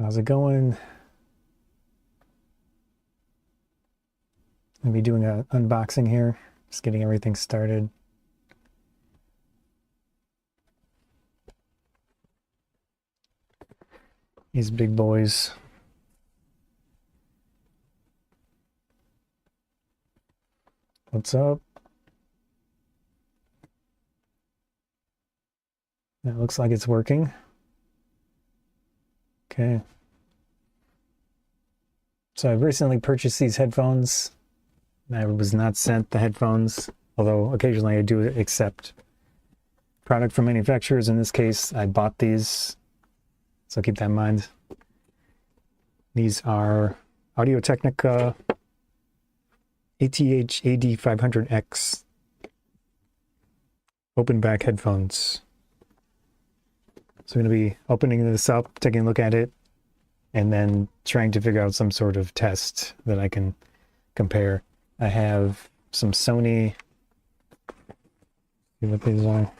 How's it going? I'll be doing an unboxing here, just getting everything started. These big boys. What's up? It looks like it's working. Okay. So I've recently purchased these headphones. I was not sent the headphones, although occasionally I do accept product from manufacturers. In this case, I bought these, so keep that in mind. These are Audio-Technica ATH-AD500X open back headphones. So I'm going to be opening this up, taking a look at it, and then trying to figure out some sort of test that I can compare. I have some Sony, see what these are.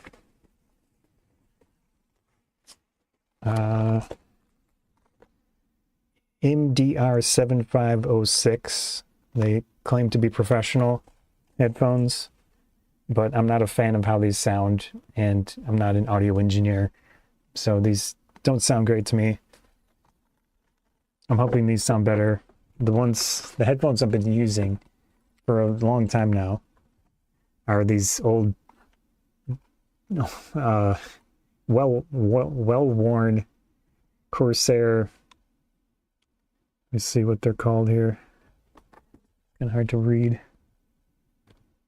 MDR7506. They claim to be professional headphones, but I'm not a fan of how these sound, and I'm not an audio engineer, so these don't sound great to me. I'm hoping these sound better. The headphones I've been using for a long time now are these old, well-worn Corsair. Let me see what they're called here. Kind of hard to read.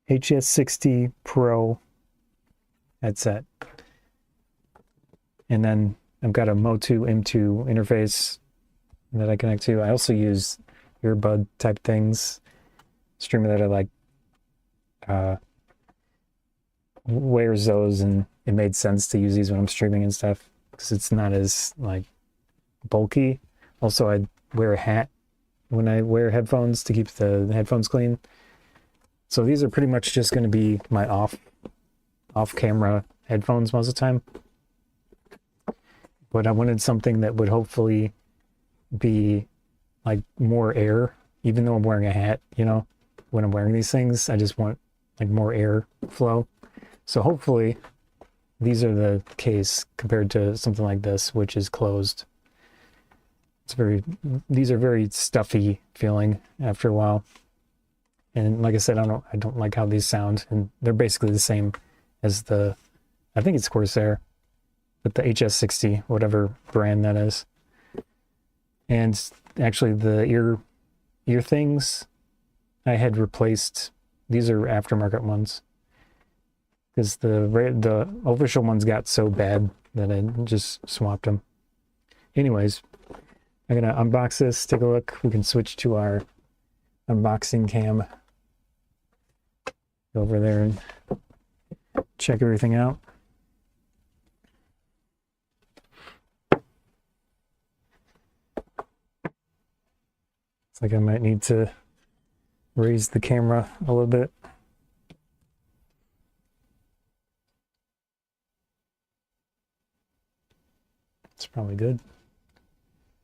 HS60 Pro headset. And then I've got a Motu M2 interface that I connect to. I also use earbud type things. Streamer that I like wears those, and it made sense to use these when I'm streaming and stuff because it's not as like bulky. Also, I wear a hat when I wear headphones to keep the headphones clean. So these are pretty much just going to be my off-camera headphones most of the time. But I wanted something that would hopefully be like more air, even though I'm wearing a hat, you know, when I'm wearing these things, I just want like more air flow. So hopefully these are the case compared to something like this, which is closed. These are very stuffy feeling after a while. And like I said, I don't like how these sound, and they're basically the same as I think it's Corsair, with the HS60, whatever brand that is. And actually the ear things I had replaced. These are aftermarket ones because the official ones got so bad that I just swapped them. Anyways, I'm gonna unbox this, take a look. We can switch to our unboxing cam. Go over there and check everything out. It's like I might need to raise the camera a little bit. It's probably good.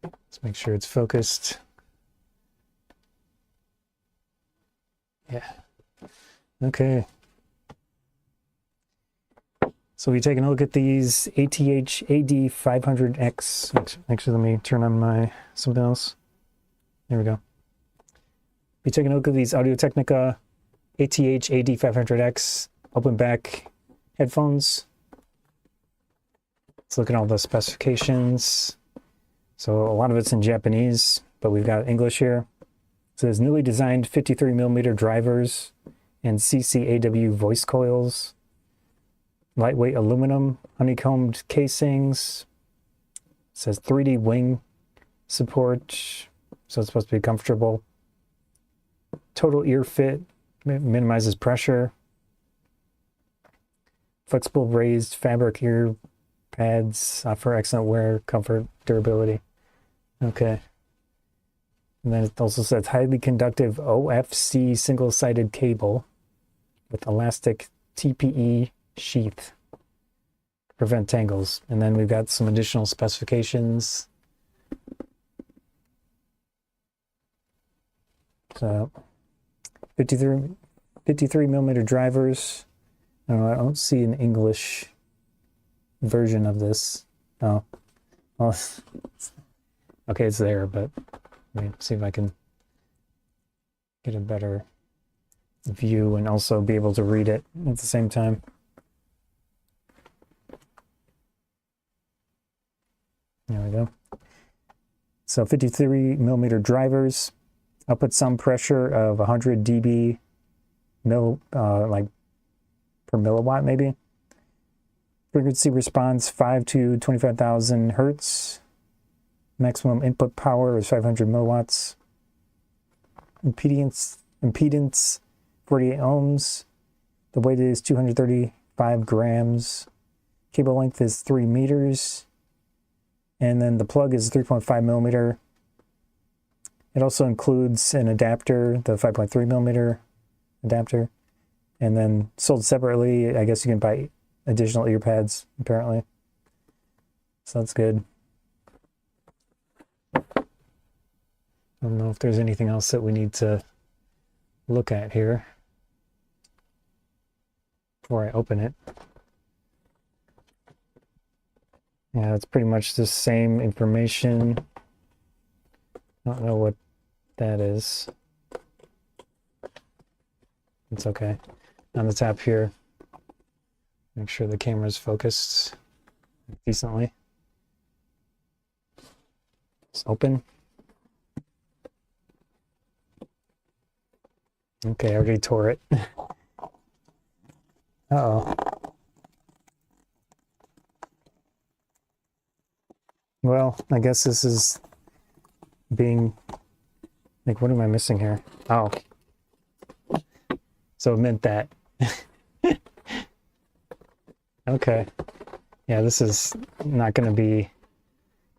Let's make sure it's focused. Yeah. Okay. So we're taking a look at these ATH-AD500X. Actually, let me turn on something else. There we go. We're taking a look at these Audio-Technica ATH-AD500X open back headphones. Let's look at all the specifications. So a lot of it's in Japanese, but we've got English here. It says newly designed 53mm drivers and CCAW voice coils, lightweight aluminum, honeycombed casings. It says 3D wing support, so it's supposed to be comfortable. Total ear fit, minimizes pressure. Flexible raised fabric ear pads offer excellent wear, comfort, durability. Okay. And then it also says highly conductive OFC single-sided cable with elastic TPE sheath to prevent tangles. And then we've got some additional specifications. So 53 millimeter drivers. I don't see an English version of this. Oh, well, okay, it's there, but let me see if I can get a better view and also be able to read it at the same time. There we go. So 53 millimeter drivers, output sound pressure of 100 dB like per milliwatt maybe. Frequency response 5 to 25,000 hertz. Maximum input power is 500 milliwatts. Impedance 48 ohms. The weight is 235 grams. Cable length is 3 meters. And then the plug is 3.5 millimeter. It also includes an adapter, the 5.3 millimeter adapter. And then sold separately, I guess you can buy additional ear pads, apparently. So that's good. I don't know if there's anything else that we need to look at here before I open it. Yeah, it's pretty much the same information. I don't know what that is. It's okay. On the top here, make sure the camera's focused decently. It's open. Okay, I already tore it. Uh-oh. Well, I guess this is being, like, what am I missing here? Oh. So it meant that. Okay. Yeah, this is not going to be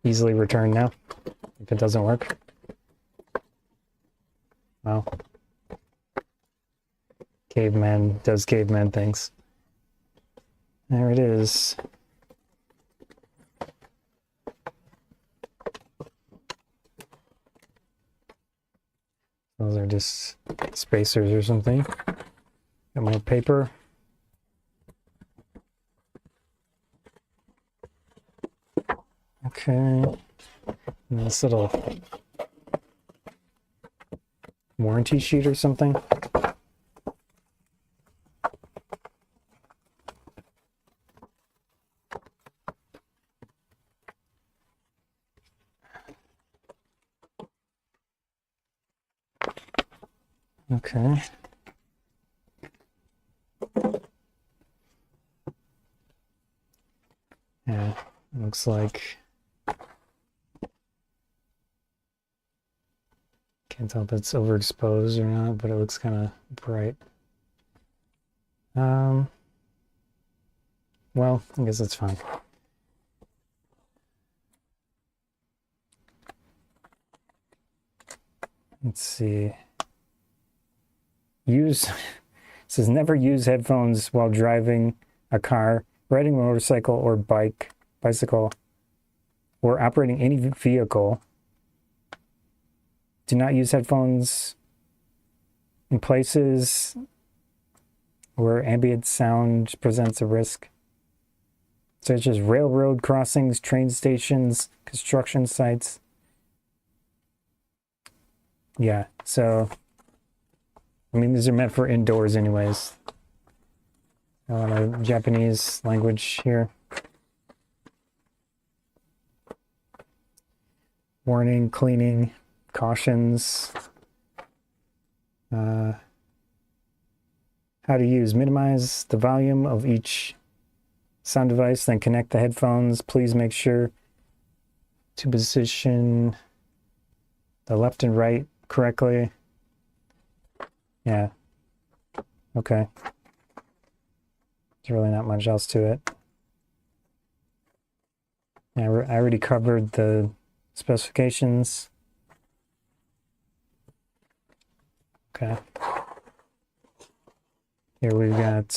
easily returned now if it doesn't work. Well. Caveman does caveman things. There it is. Those are just spacers or something. Got more paper. Okay. And this little warranty sheet or something. Okay. Yeah, looks like, can't tell if it's overexposed or not, but it looks kind of bright. Well, I guess it's fine. Let's see. It says never use headphones while driving a car, riding a motorcycle or bicycle, or operating any vehicle. Do not use headphones in places where ambient sound presents a risk, such as railroad crossings, train stations, construction sites. Yeah, so I mean, these are meant for indoors anyways. A lot of Japanese language here. Warning, cleaning, cautions. How to use. Minimize the volume of each sound device, then connect the headphones. Please make sure to position the left and right correctly. Yeah. Okay. There's really not much else to it. Yeah, I already covered the specifications. Okay. Here we've got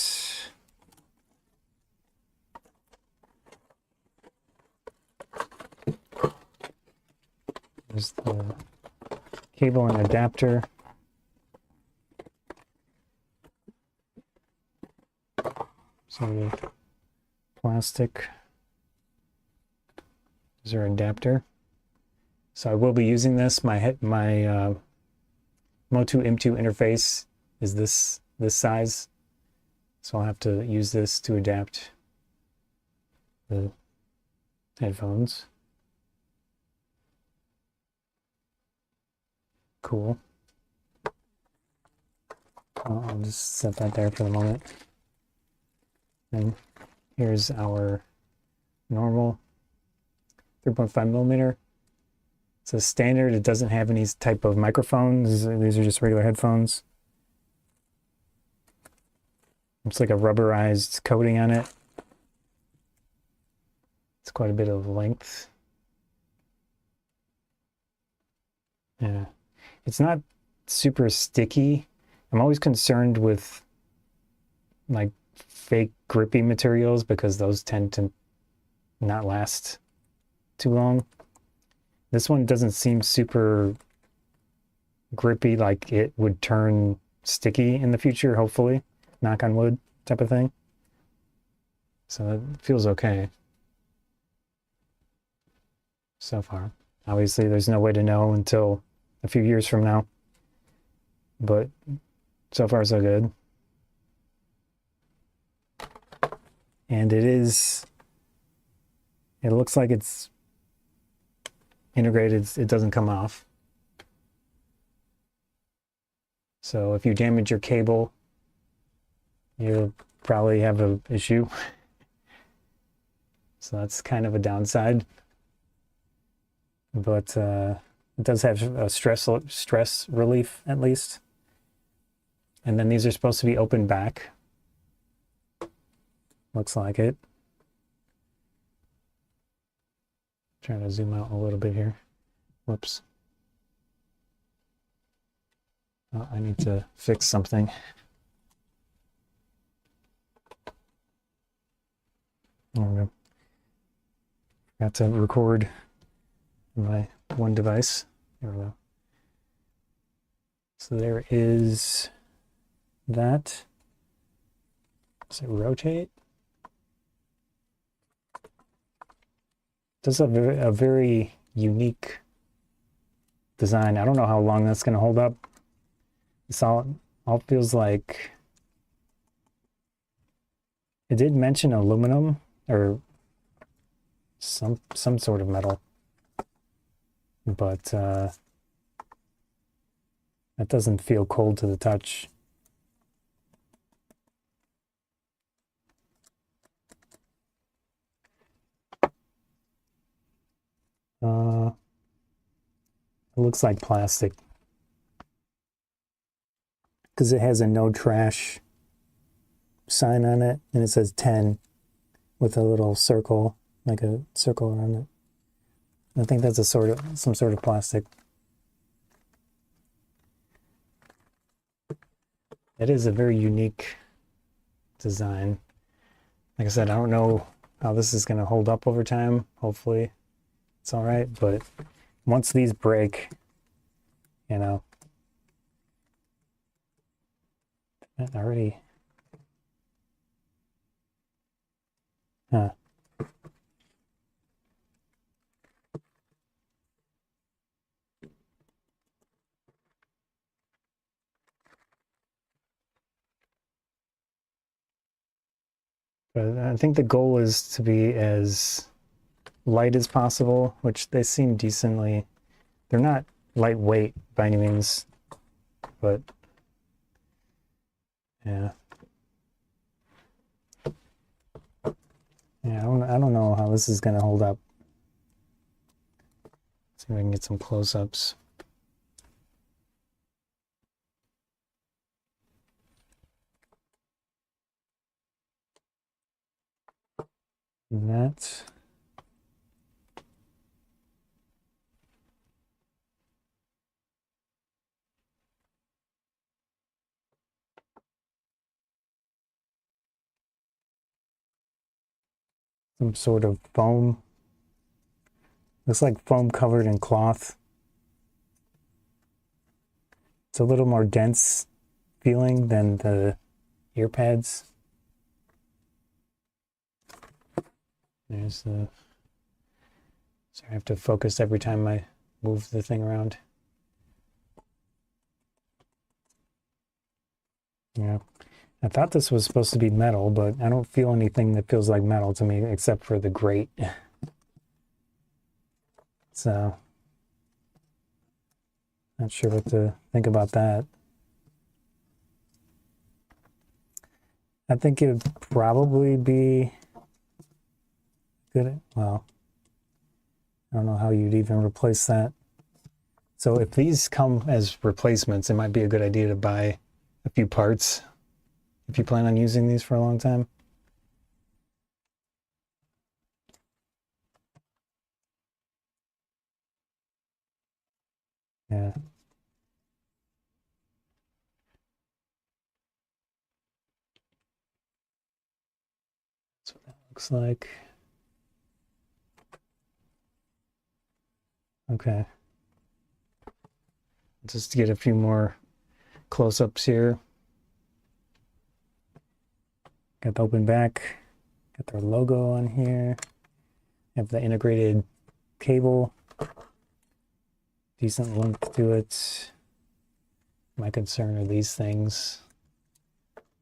there's the cable and adapter. sort of plastic. Is there an adapter? So I will be using this. My Mo2 M2 interface is this size, so I'll have to use this to adapt the headphones. Cool. I'll just set that there for the moment. And here's our normal 3.5 millimeter. It's a standard. It doesn't have any type of microphones. These are just regular headphones. It's like a rubberized coating on it. It's quite a bit of length. Yeah. It's not super sticky. I'm always concerned with like fake grippy materials because those tend to not last too long. This one doesn't seem super grippy, like it would turn sticky in the future, hopefully. Knock on wood type of thing. So it feels okay so far. Obviously, there's no way to know until a few years from now, but so far so good. And it looks like it's integrated. It doesn't come off. So if you damage your cable, you'll probably have an issue. So that's kind of a downside. But it does have a stress relief at least. And then these are supposed to be open back. Looks like it. Trying to zoom out a little bit here. Whoops. Oh, I need to fix something. There we go. Got to record my one device. There we go. So there is that. Does it rotate? Does have a very unique design. I don't know how long that's going to hold up. It's all feels like it did mention aluminum or some sort of metal, but that doesn't feel cold to the touch. It looks like plastic because it has a no trash sign on it, and it says 10 with a little circle, like a circle around it. I think that's some sort of plastic. It is a very unique design. Like I said, I don't know how this is going to hold up over time. Hopefully it's all right, but once these break, you know, already, huh. But I think the goal is to be as light as possible, which they seem decently. They're not lightweight by any means, but yeah. Yeah, I don't know how this is gonna hold up. See if I can get some close-ups. That. Some sort of foam. Looks like foam covered in cloth. It's a little more dense feeling than the ear pads. There's the... So I have to focus every time I move the thing around. Yeah. I thought this was supposed to be metal, but I don't feel anything that feels like metal to me except for the grate. So, not sure what to think about that. I think it would probably be good. Well, I don't know how you'd even replace that. So if these come as replacements, it might be a good idea to buy a few parts if you plan on using these for a long time. Yeah. That's what that looks like. Okay. Just to get a few more close-ups here. Got the open back. Got their logo on here. Have the integrated cable. Decent length to it. My concern are these things,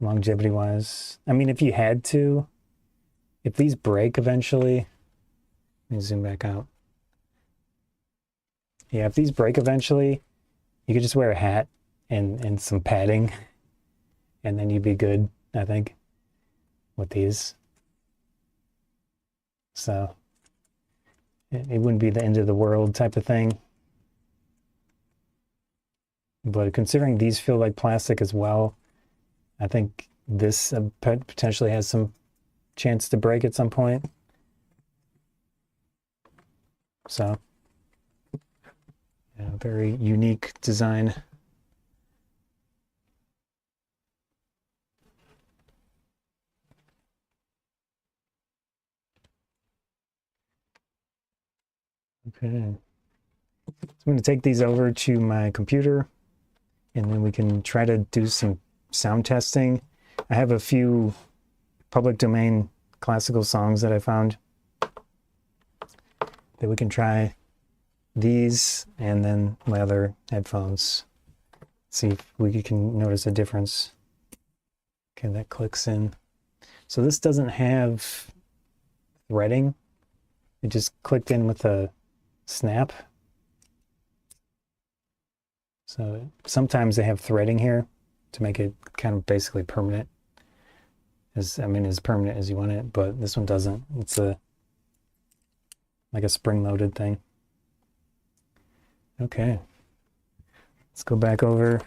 longevity-wise. I mean, if you had to, if these break eventually, let me zoom back out. Yeah, if these break eventually, you could just wear a hat and some padding, and then you'd be good, I think, with these. So it wouldn't be the end of the world type of thing. But considering these feel like plastic as well, I think this potentially has some chance to break at some point. So, yeah, very unique design. Okay. So I'm going to take these over to my computer, and then we can try to do some sound testing. I have a few public domain classical songs that I found that we can try these and then my other headphones. See if we can notice a difference. Okay, that clicks in. So this doesn't have threading. It just clicked in with a snap. So sometimes they have threading here to make it kind of basically permanent. As permanent as you want it, but this one doesn't. It's like a spring-loaded thing. Okay. Let's go back over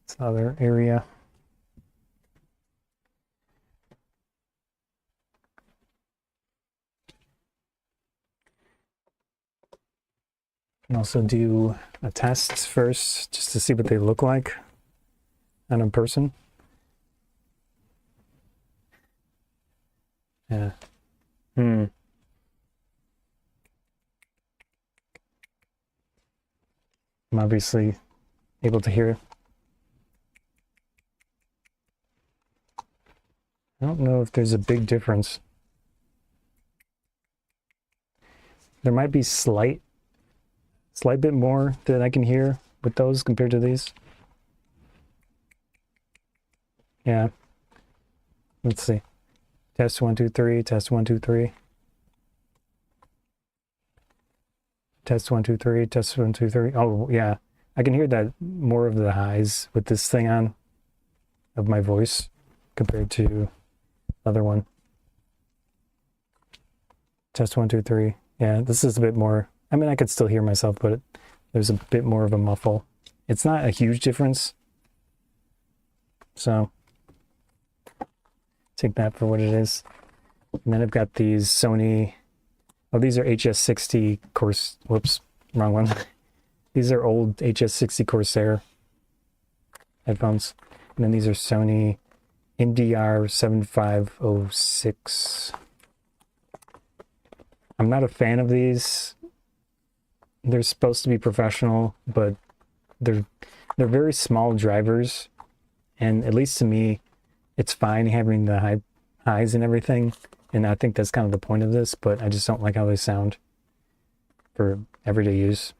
this other area. And also do a test first, just to see what they look like on a person. Yeah. I'm obviously able to hear. I don't know if there's a big difference. There might be slight bit more that I can hear with those compared to these. Yeah. Let's see. Test 1, 2, 3. Test 1, 2, 3. Test 1, 2, 3. Test 1, 2, 3. Oh yeah, I can hear that more of the highs with this thing on of my voice compared to the other one. Test 1, 2, 3. Yeah, this is a bit more. I mean, I could still hear myself, but there's a bit more of a muffle. It's not a huge difference. So take that for what it is. And then I've got these Sony, oh, these are HS60 Corsair, whoops, wrong one. These are old HS60 Corsair headphones. And then these are Sony MDR7506. I'm not a fan of these. They're supposed to be professional, but they're very small drivers. And at least to me, it's fine having the highs and everything, and I think that's kind of the point of this, but I just don't like how they sound for everyday use.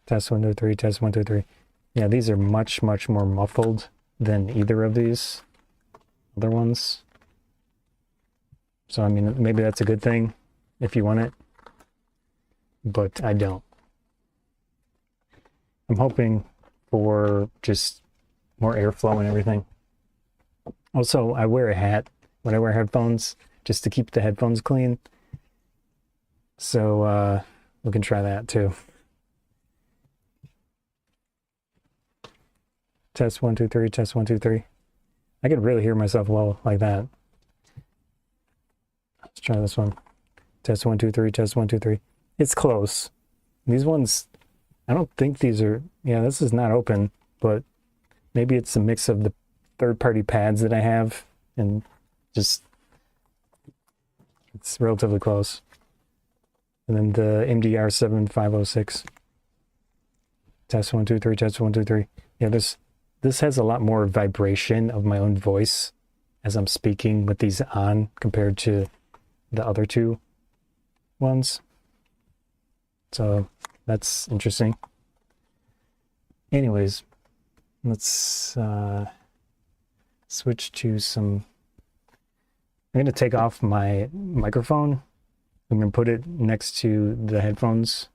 Test 1, 2, 3, test 1, 2, 3. Yeah, these are much more muffled than either of these other ones. So I mean, maybe that's a good thing if you want it, but I don't. I'm hoping for just more airflow and everything. Also, I wear a hat when I wear headphones just to keep the headphones clean. So we can try that too. Test 1, 2, 3, test 1, 2, 3. I could really hear myself well like that. Let's try this one. Test 1, 2, 3, test 1, 2, 3. It's close. These ones, I don't think these are, yeah, this is not open, but maybe it's a mix of the third-party pads that I have, and just, it's relatively close. And then the MDR 7506. Test 1, 2, 3, test 1, 2, 3. Yeah, this has a lot more vibration of my own voice as I'm speaking with these on compared to the other two ones. So that's interesting. Anyways, let's switch to some. I'm going to take off my microphone. I'm going to put it next to the headphones.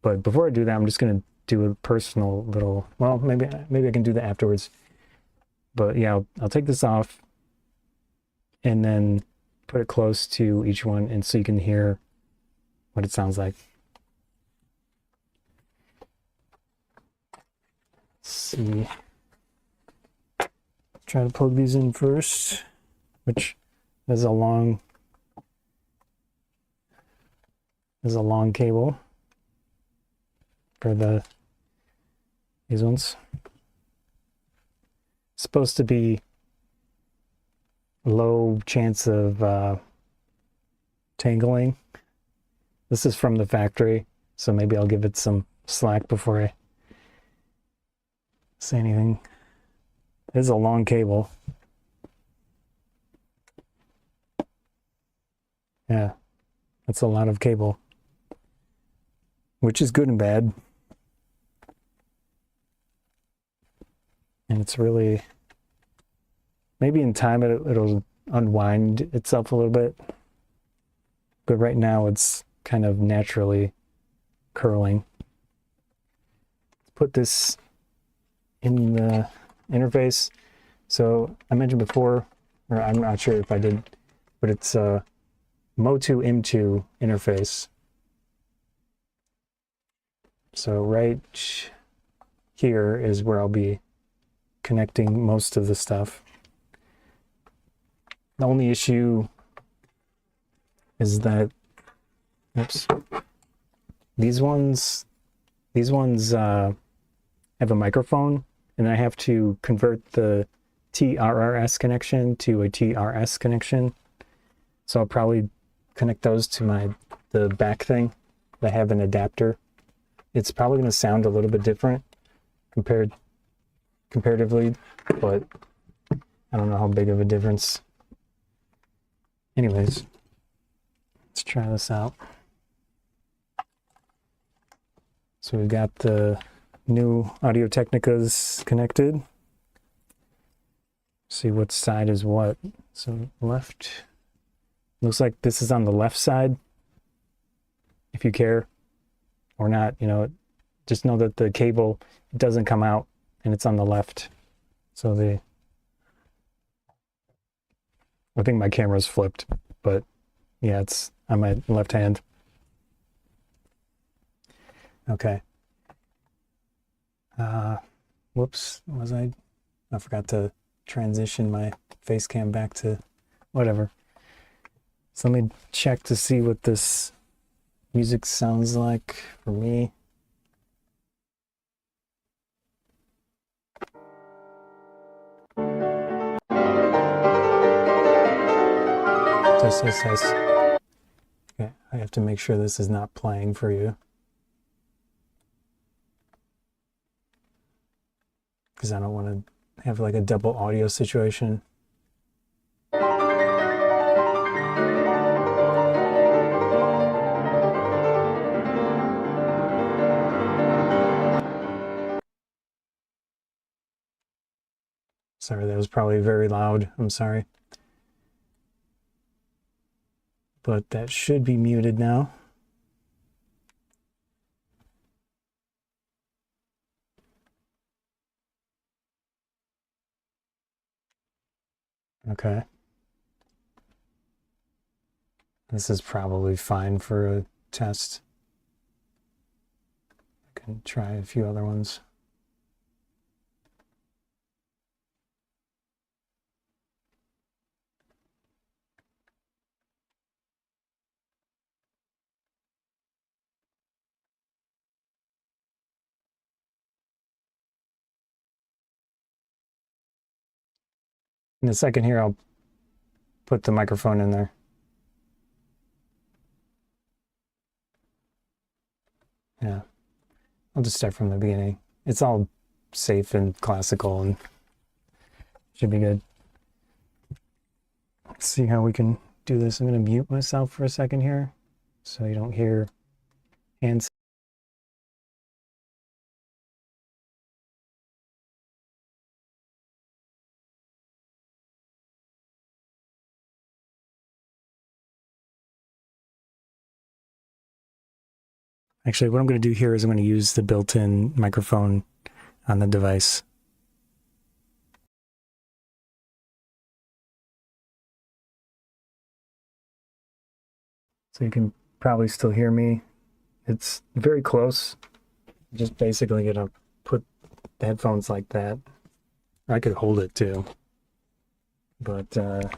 But before I do that, I'm just going to do a personal little, well, maybe I can do that afterwards. But yeah, I'll take this off and then put it close to each one, and so you can hear what it sounds like. Let's see. Try to plug these in first, which is a long cable for these ones. It's supposed to be low chance of tangling. This is from the factory, so maybe I'll give it some slack before I say anything. It is a long cable. Yeah, that's a lot of cable, which is good and bad. And it's really, maybe in time it'll unwind itself a little bit. But right now it's kind of naturally curling. Put this in the interface. So I mentioned before, or I'm not sure if I did, but it's a Motu M2 interface. So right here is where I'll be connecting most of the stuff. The only issue is that, oops, these ones have a microphone, and I have to convert the TRRS connection to a TRS connection. So I'll probably connect those to the back thing. I have an adapter. It's probably going to sound a little bit different comparatively, but I don't know how big of a difference. Anyways, let's try this out. So we've got the new Audio-Technicas connected. See what side is what. So left, looks like this is on the left side. If you care or not, you know, just know that the cable doesn't come out and it's on the left. So I think my camera's flipped, but yeah, it's on my left hand. Okay. Whoops, I forgot to transition my face cam back to whatever. So let me check to see what this music sounds like for me. Test. Okay, I have to make sure this is not playing for you, because I don't want to have like a double audio situation. Sorry, that was probably very loud. I'm sorry. But that should be muted now. Okay. This is probably fine for a test. I can try a few other ones. In a second here, I'll put the microphone in there. Yeah, I'll just start from the beginning. It's all safe and classical and should be good. Let's see how we can do this. I'm going to mute myself for a second here so you don't hear hands. Actually, what I'm going to do here is I'm going to use the built-in microphone on the device. So you can probably still hear me. It's very close. Just basically going to put the headphones like that. I could hold it too. But let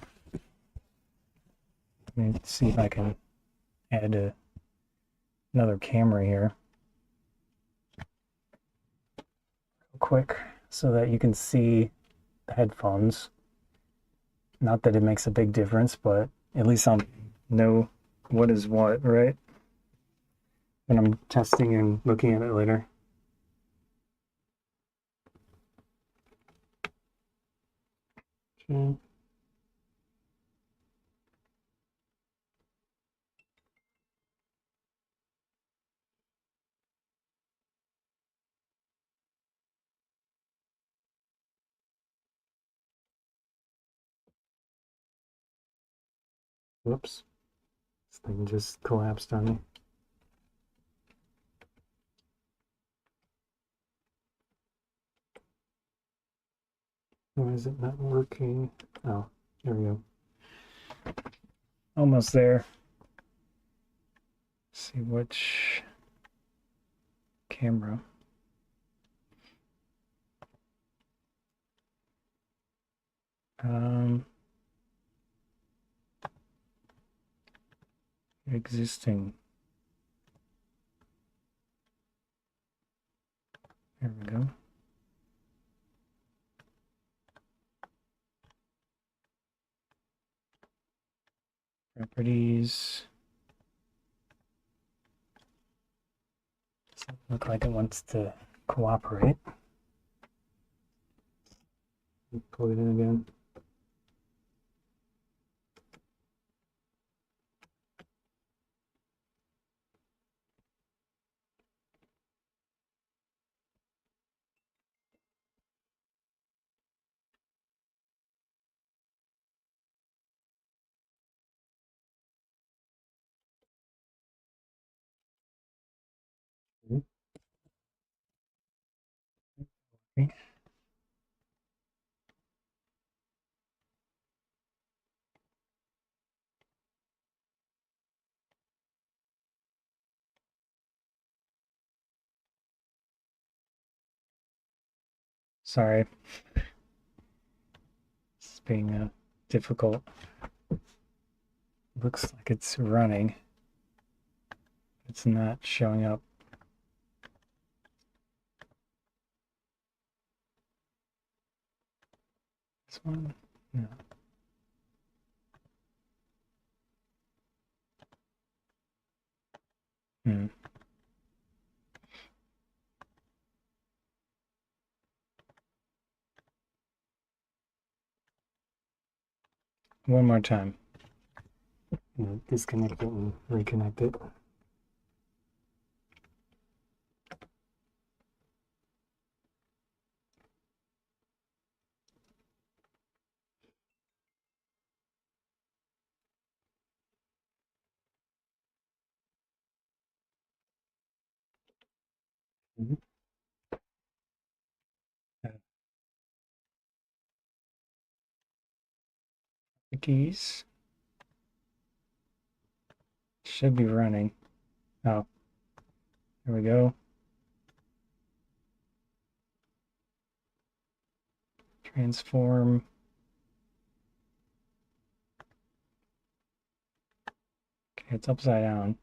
me see if I can add another camera here real quick so that you can see the headphones. Not that it makes a big difference, but at least I'll know what is what, right? When I'm testing and looking at it later. Okay. Whoops. This thing just collapsed on me. Why is it not working? Oh, there we go. Almost there. Let's see which camera. Existing. There we go. Properties. Doesn't look like it wants to cooperate. Plug it in again. Okay. Sorry. It's being difficult. Looks like it's running. It's not showing up. This one? No. One more time. Disconnect it and reconnect it. Mhm. Keys should be running. Oh, there we go. Transform. Okay, it's upside down,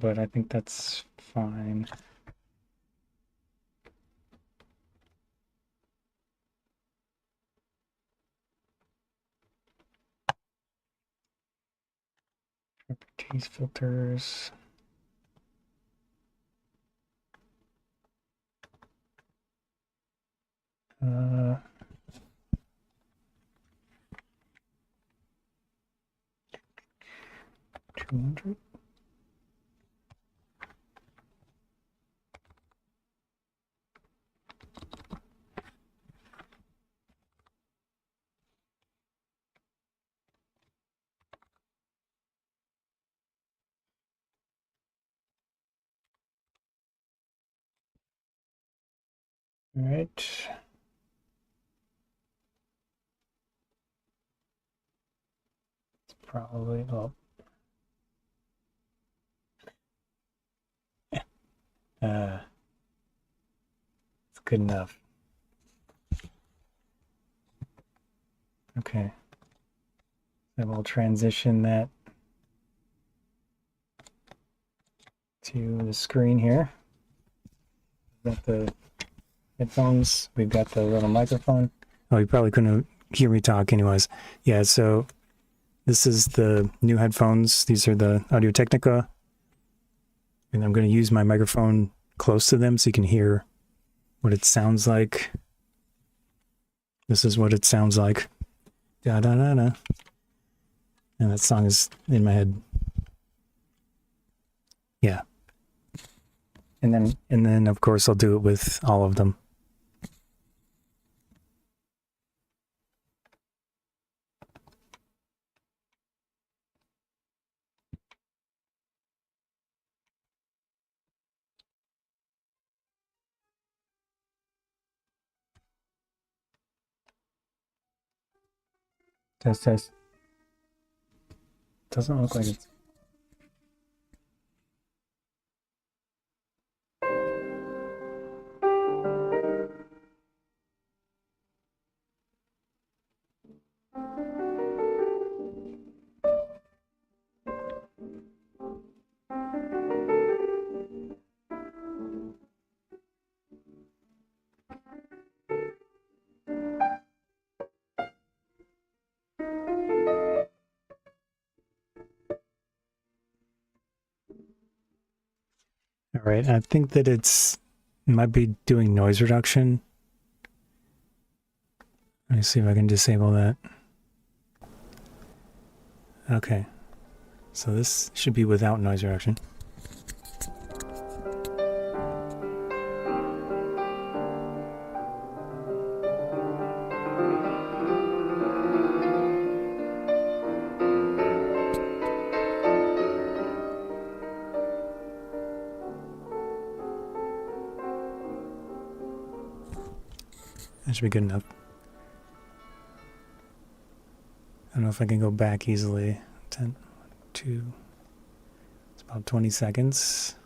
but I think that's fine. Properties, filters. 200. All right. It's probably up. It's good enough. Okay. Then we'll transition that to the screen here. We've got the headphones. We've got the little microphone. Oh, you probably couldn't hear me talk anyways. Yeah, so this is the new headphones. These are the Audio-Technica. And I'm going to use my microphone close to them so you can hear what it sounds like. This is what it sounds like. Da da da da. And that song is in my head. Yeah. And then of course I'll do it with all of them. Test test. Doesn't look like it's. All right, I think that it might be doing noise reduction. Let me see if I can disable that. Okay, so this should be without noise reduction. That should be good enough. I don't know if I can go back easily. 10, 2, it's about 20 seconds.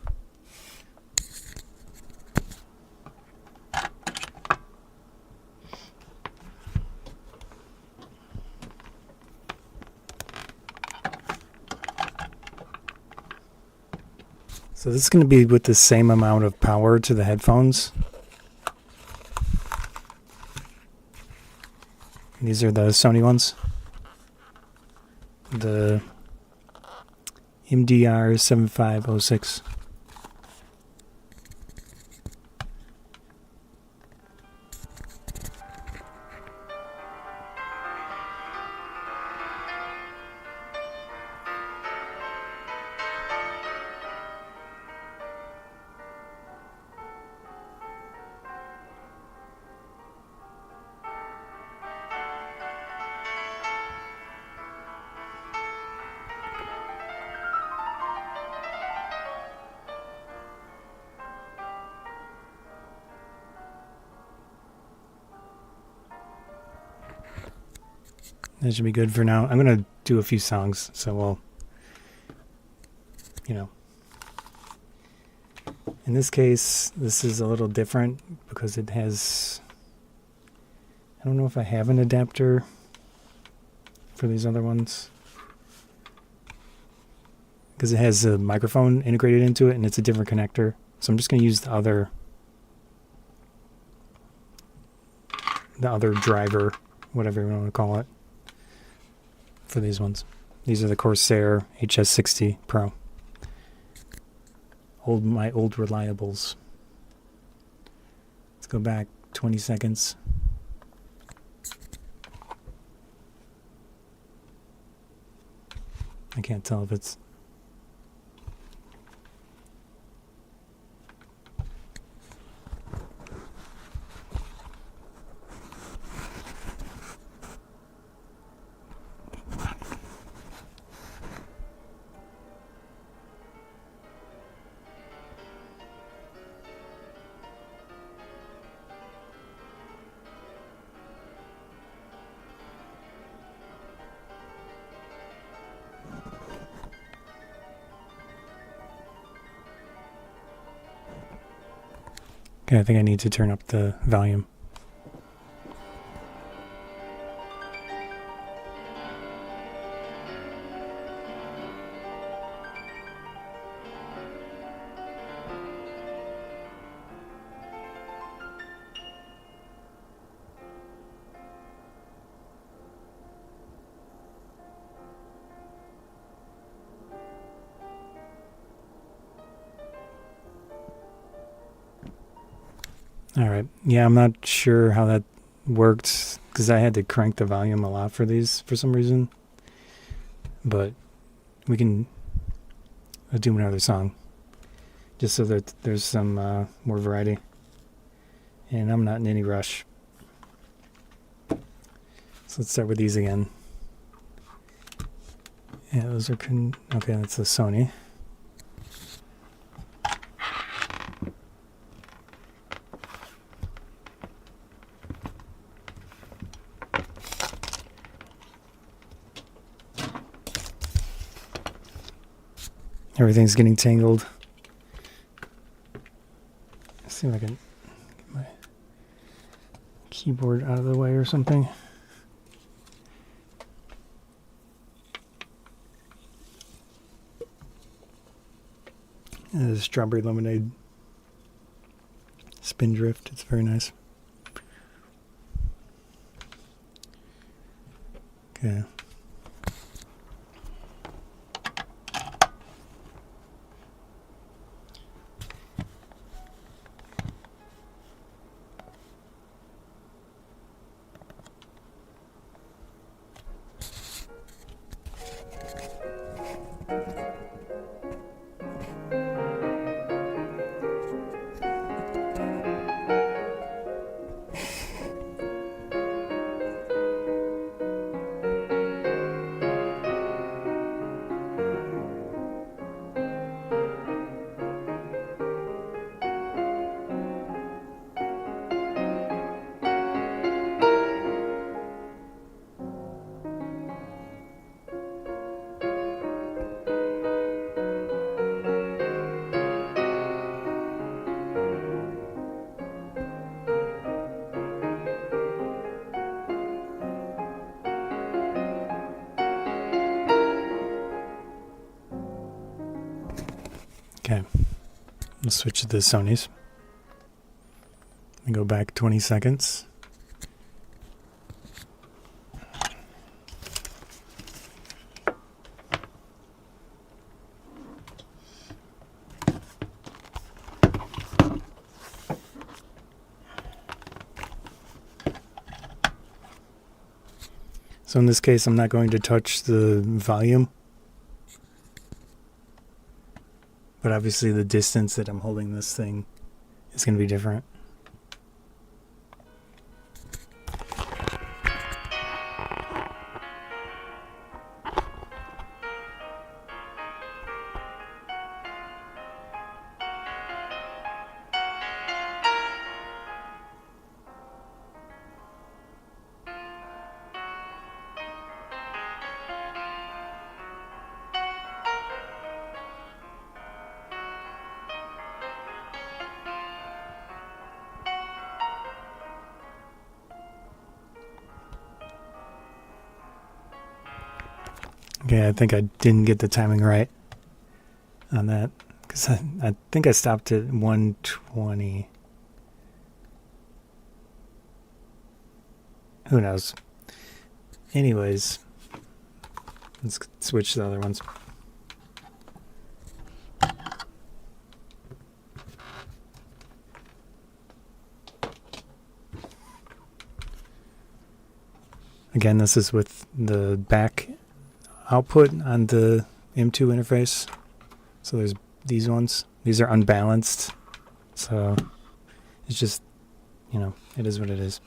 So this is going to be with the same amount of power to the headphones. These are the Sony ones. The MDR 7506. That should be good for now. I'm going to do a few songs, so we'll, in this case, this is a little different because it has, I don't know if I have an adapter for these other ones, because it has a microphone integrated into it and it's a different connector. So I'm just going to use the other driver, whatever you want to call it, for these ones. These are the Corsair HS60 Pro. My old reliables. Let's go back 20 seconds. I can't tell if it's... Okay, I think I need to turn up the volume. All right. Yeah, I'm not sure how that worked because I had to crank the volume a lot for these for some reason. But we can do another song just so that there's some more variety. And I'm not in any rush. So let's start with these again. Yeah, those are... okay, that's the Sony. Everything's getting tangled. Let's see if I can get my keyboard out of the way or something. And the strawberry lemonade spindrift. It's very nice. Okay. Okay, let's switch to the Sonys and go back 20 seconds. So in this case, I'm not going to touch the volume. But obviously the distance that I'm holding this thing is going to be different. Okay, I think I didn't get the timing right on that, because I think I stopped at 120. Who knows? Anyways, let's switch to the other ones. Again, this is with the back output on the M2 interface. So there's these ones. These are unbalanced. So it's just, you know, it is what it is.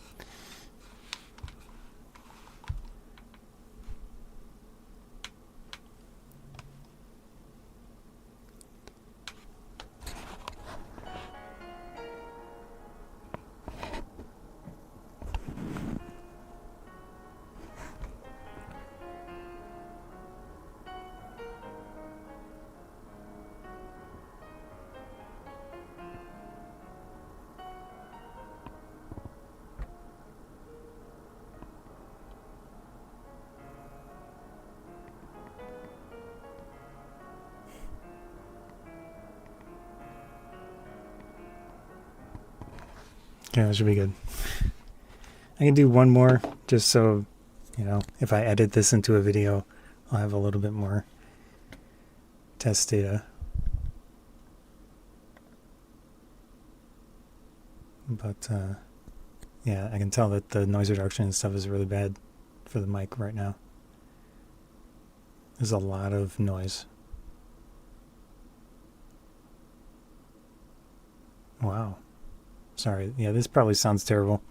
Yeah, that should be good. I can do one more just so, you know, if I edit this into a video, I'll have a little bit more test data. But, yeah, I can tell that the noise reduction and stuff is really bad for the mic right now. There's a lot of noise. Wow. Sorry. Yeah, this probably sounds terrible.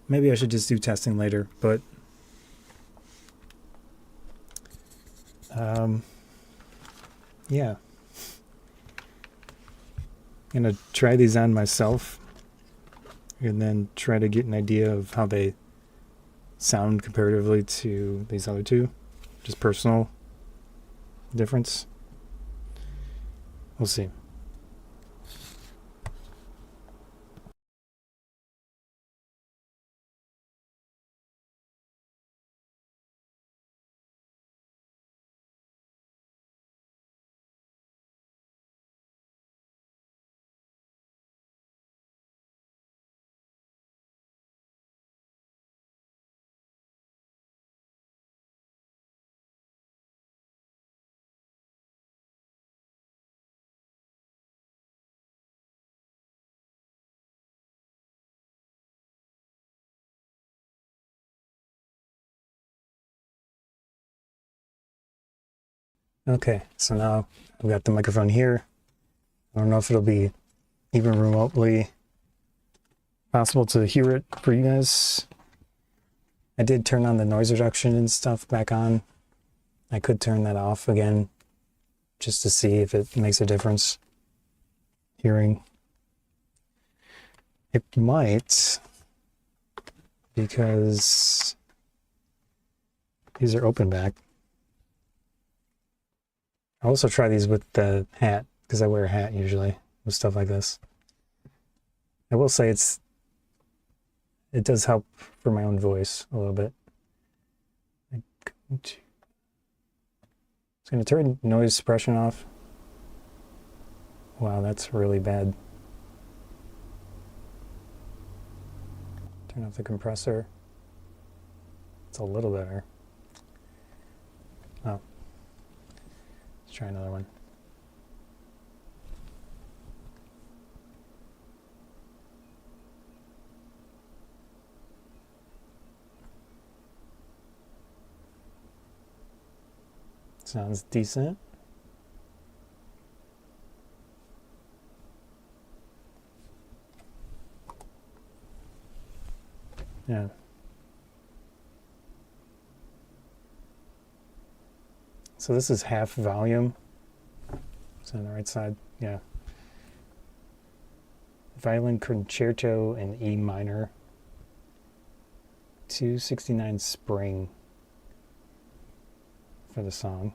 Maybe I should just do testing later, but yeah. I'm gonna try these on myself and then try to get an idea of how they sound comparatively to these other two. Just personal difference. We'll see. Okay, so now I've got the microphone here. I don't know if it'll be even remotely possible to hear it for you guys. I did turn on the noise reduction and stuff back on. I could turn that off again just to see if it makes a difference hearing. It might, because these are open back. I'll also try these with the hat, because I wear a hat usually with stuff like this. I will say it does help for my own voice a little bit. It's going to turn noise suppression off. Wow, that's really bad. Turn off the compressor. It's a little better. Oh. Let's try another one. Sounds decent. Yeah. So this is half volume. It's on the right side. Yeah. Violin Concerto in E minor. 269 spring for the song.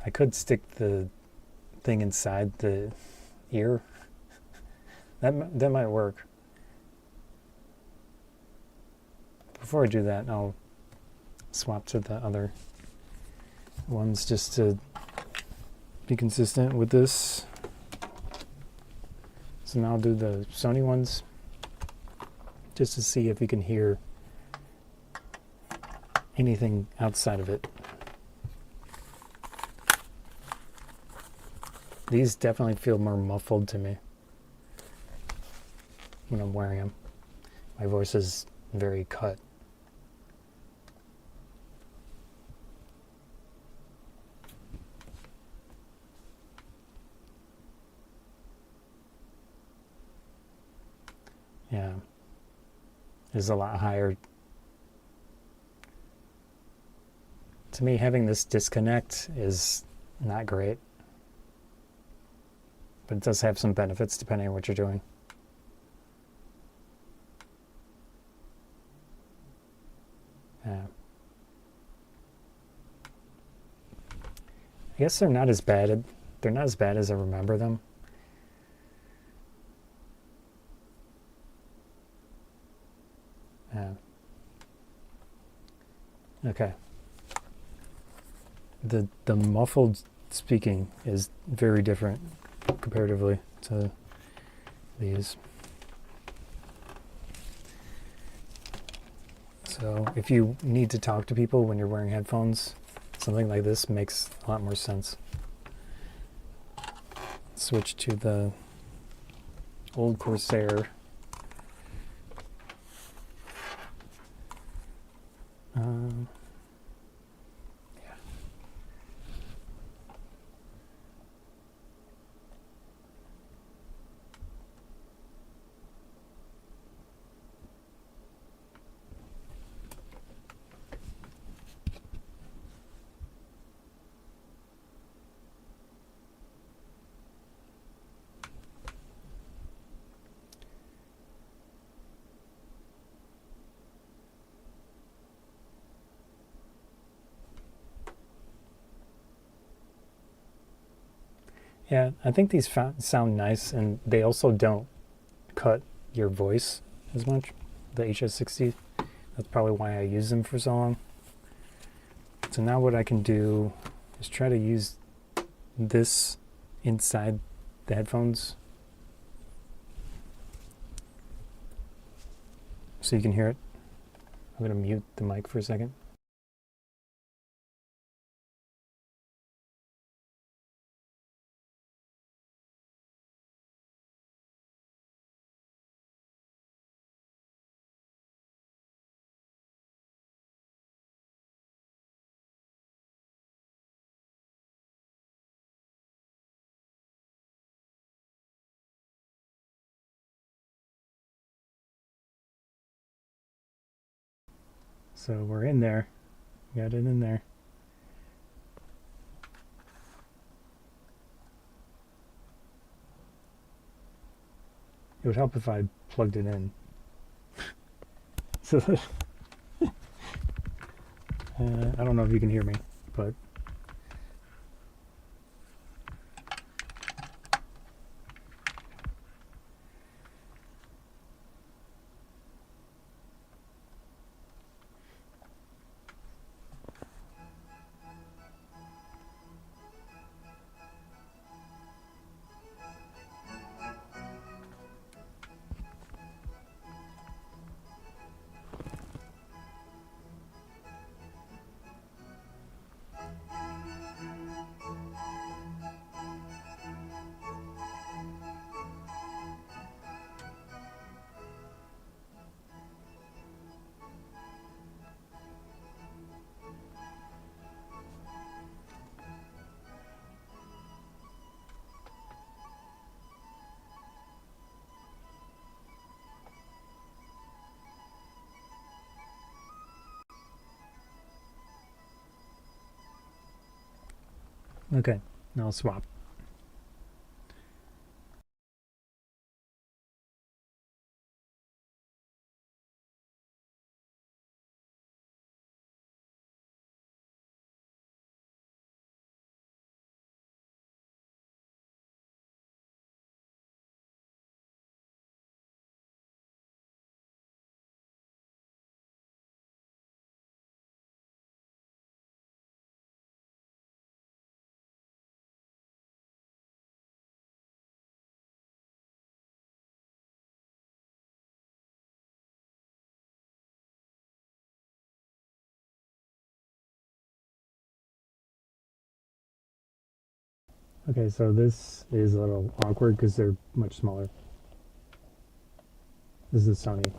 I could stick the thing inside the ear. That might work. before I do that, I'll swap to the other ones just to be consistent with this. So now I'll do the Sony ones just to see if you can hear anything outside of it. These definitely feel more muffled to me when I'm wearing them. My voice is very cut. Yeah, it's a lot higher. To me, having this disconnect is not great, but it does have some benefits depending on what you're doing. Yeah. I guess they're not as bad. They're not as bad as I remember them. Yeah. Okay. The muffled speaking is very different comparatively to these. So if you need to talk to people when you're wearing headphones, something like this makes a lot more sense. Switch to the old Corsair. Yeah. Yeah, I think these sound nice, and they also don't cut your voice as much. The HS60, that's probably why I use them for so long. So now what I can do is try to use this inside the headphones so you can hear it. I'm going to mute the mic for a second. So we're in there. Got it in there. It would help if I plugged it in. So I don't know if you can hear me, but okay, now I'll swap. Okay, so this is a little awkward because they're much smaller. This is Sony.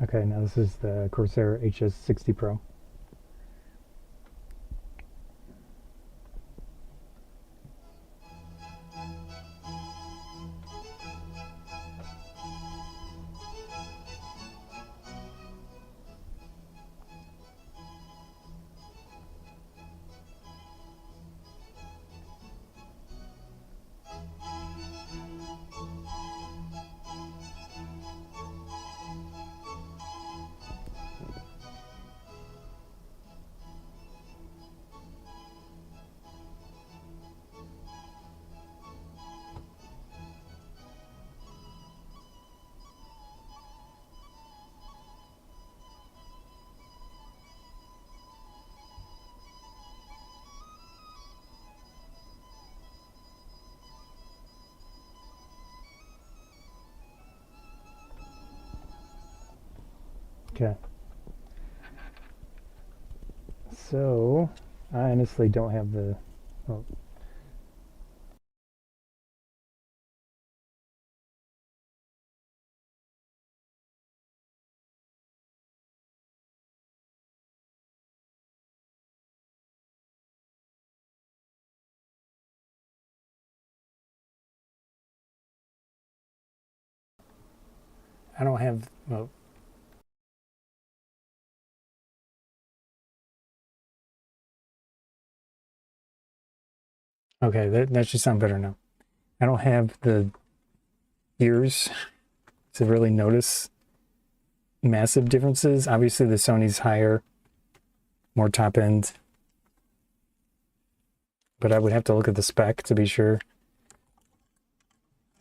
Okay, now this is the Corsair HS60 Pro. Okay. So, I honestly don't have the... Oh. I don't have... Well, okay, that should sound better now. I don't have the ears to really notice massive differences. Obviously, the Sony's higher, more top end, but I would have to look at the spec to be sure.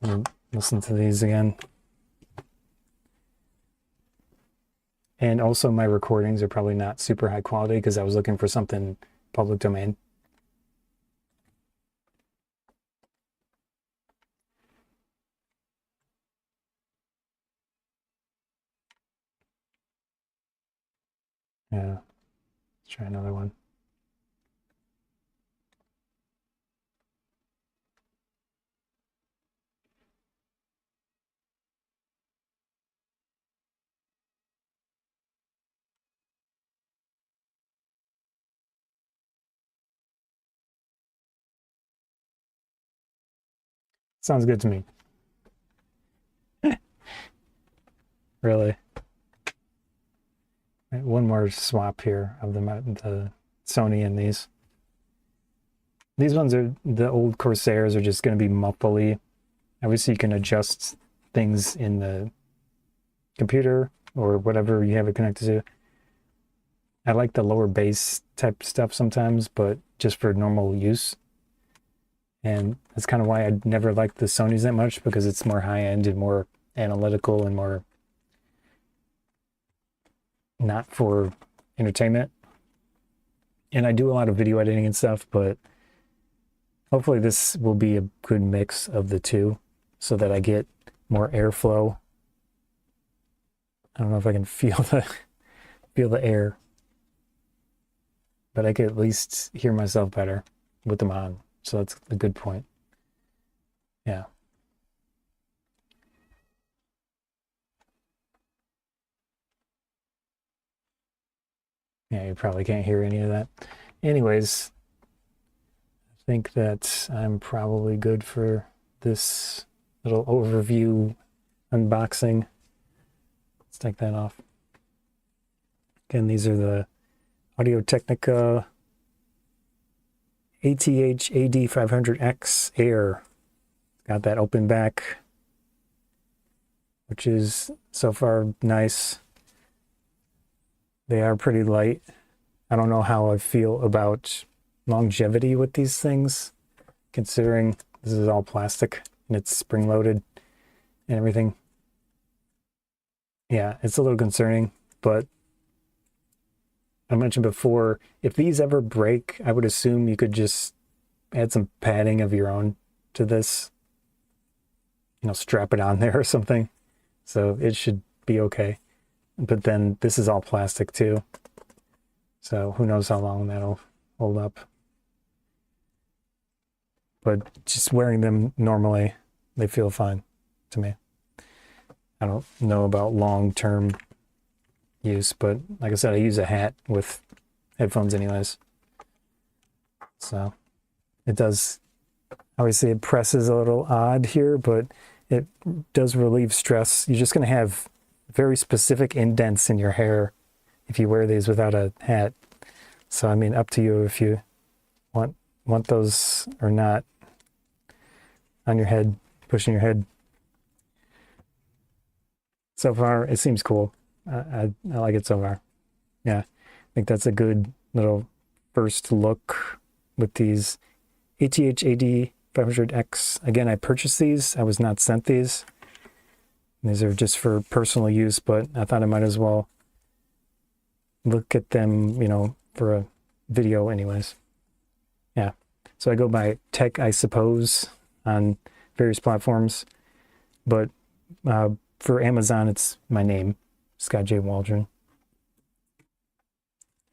And listen to these again. And also, my recordings are probably not super high quality because I was looking for something public domain. Yeah, let's try another one. Sounds good to me. Really. Right, one more swap here of the Sony and these. These ones are, the old Corsairs are just going to be muffly. Obviously, you can adjust things in the computer or whatever you have it connected to. I like the lower bass type stuff sometimes, but just for normal use. And that's kind of why I never liked the Sonys that much, because it's more high-end and more analytical and more not for entertainment. And I do a lot of video editing and stuff, but hopefully this will be a good mix of the two so that I get more airflow. I don't know if I can feel the air, but I could at least hear myself better with them on. So that's a good point. Yeah. Yeah, you probably can't hear any of that. Anyways, I think that I'm probably good for this little overview unboxing. Let's take that off. Again, these are the Audio-Technica ATH-AD500X Air. Got that open back, which is so far nice. They are pretty light. I don't know how I feel about longevity with these things, considering this is all plastic and it's spring-loaded and everything. Yeah, it's a little concerning, but I mentioned before, if these ever break, I would assume you could just add some padding of your own to this, you know, strap it on there or something. So it should be okay. But then this is all plastic too. So who knows how long that'll hold up. But just wearing them normally, they feel fine to me. I don't know about long-term use, but like I said, I use a hat with headphones anyways. So it does, obviously it presses a little odd here, but it does relieve stress. You're just going to have very specific indents in your hair if you wear these without a hat. So I mean, up to you if you want those or not on your head, pushing your head. So far, it seems cool. I like it so far. Yeah, I think that's a good little first look with these ATH-AD500X. Again, I purchased these. I was not sent these. These are just for personal use, but I thought I might as well look at them, you know, for a video anyways. Yeah, so I go by Tech, I suppose, on various platforms, but for Amazon, it's my name, Scott J. Waldron.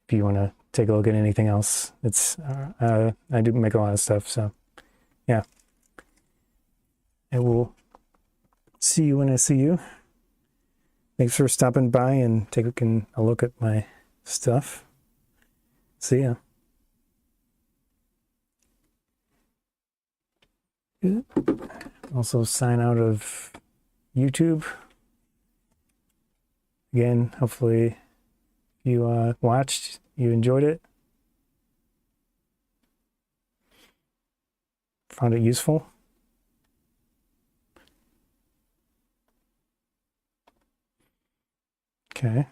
If you want to take a look at anything else, it's I do make a lot of stuff, so yeah. I will see you when I see you. Thanks for stopping by and taking a look at my stuff. See ya. Good. Also sign out of YouTube. Again, hopefully you watched, you enjoyed it, found it useful. Okay.